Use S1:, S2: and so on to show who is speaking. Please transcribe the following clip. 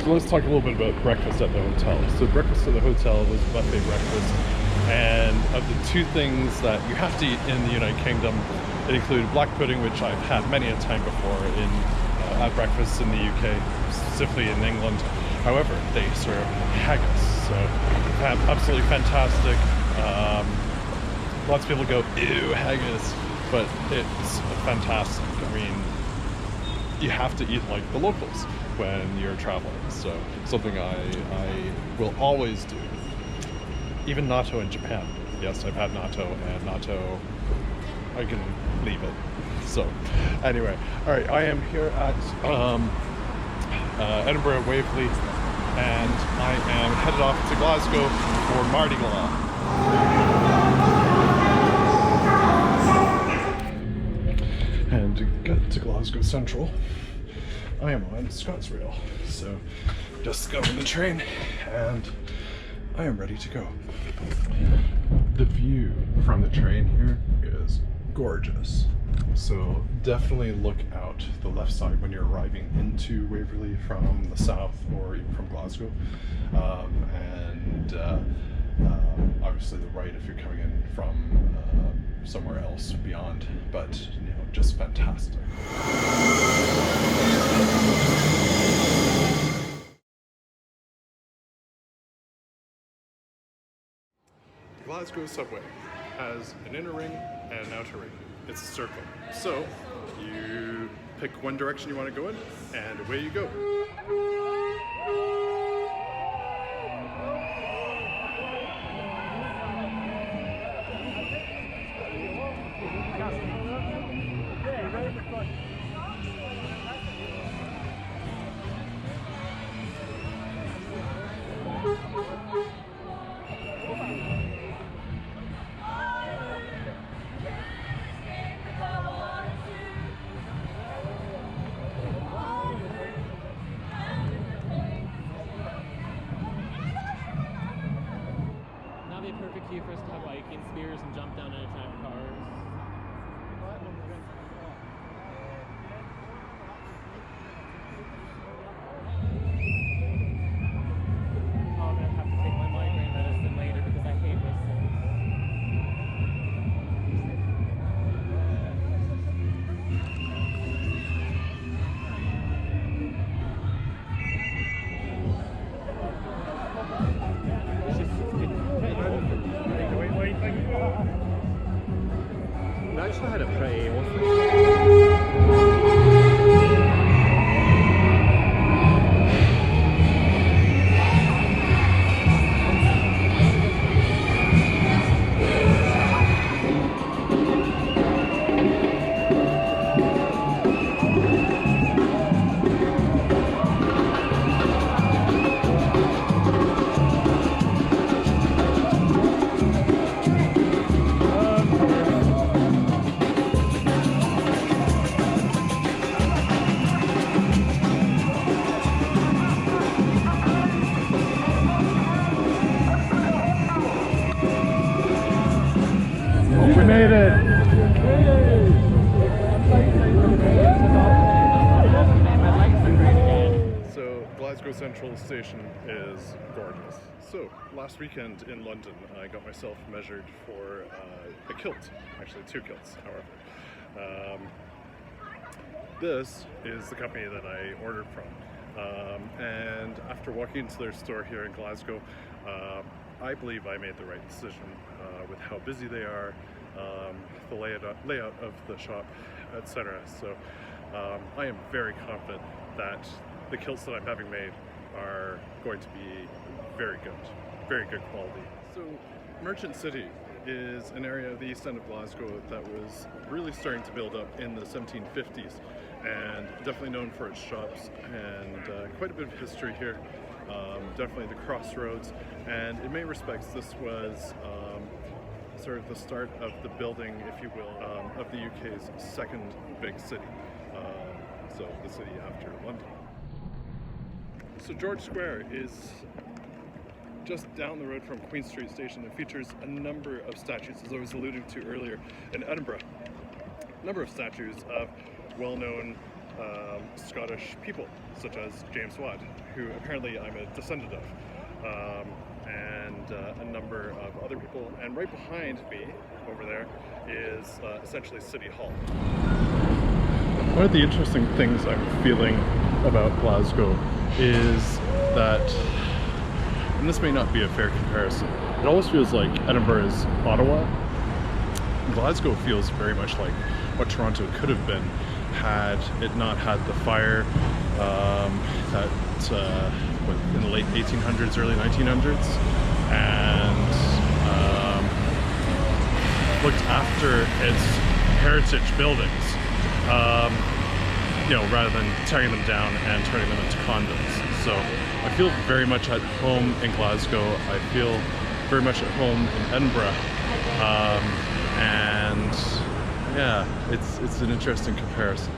S1: So let's talk a little bit about breakfast at the hotel. So breakfast at the hotel was buffet breakfast, and of the two things that you have to eat in the United Kingdom, it included black pudding, which I've had many a time before at breakfast in the UK, specifically in England. However, they serve haggis, so absolutely fantastic. Lots of people go, ew, haggis, but it's fantastic. I mean, you have to eat like the locals when you're traveling, so something I will always do. Even natto in Japan. Yes, I've had natto, and natto, I can leave it. So anyway, all right, I am here at Edinburgh Waverley, and I am headed off to Glasgow for Mardi Gla. And to get to Glasgow Central, I am on ScotsRail, so just got on the train and I am ready to go. The view from the train here is gorgeous, so definitely look out the left side when you're arriving into Waverley from the south or even from Glasgow, and obviously the right if you're coming in from somewhere else beyond, but you know, just fantastic. The Glasgow subway has an inner ring and an outer ring. It's a circle. So you pick one direction you want to go in, and away you go.
S2: Perfect queue for us to have Viking spears and jump down and attack cars. Oh, I'm gonna have to take my migraine medicine later because I hate whistles. I actually had it pretty awesome.
S1: We made it! So Glasgow Central Station is gorgeous. So last weekend in London I got myself measured for a kilt, actually two kilts however. This is the company that I ordered from, and after walking into their store here in Glasgow, I believe I made the right decision with how busy they are, the layout of the shop, etc. So I am very confident that the kilts that I'm having made are going to be very good quality. So Merchant City is an area of the east end of Glasgow that was really starting to build up in the 1750s, and definitely known for its shops and quite a bit of history here. Definitely the crossroads, and in many respects this was sort of the start of the building, if you will, of the UK's second big city, so the city after London. So George Square is just down the road from Queen Street Station. It features a number of statues, as I was alluding to earlier, in Edinburgh. A number of statues of well-known Scottish people, such as James Watt, who apparently I'm a descendant of, and a number of other people. And right behind me, over there, is essentially City Hall. One of the interesting things I'm feeling about Glasgow is that, and this may not be a fair comparison, it always feels like Edinburgh is Ottawa. Glasgow feels very much like what Toronto could have been had it not had the fire in the late 1800s, early 1900s, and looked after its heritage buildings, rather than tearing them down and turning them into condos. So I feel very much at home in Glasgow. I feel very much at home in Edinburgh, and yeah, it's an interesting comparison.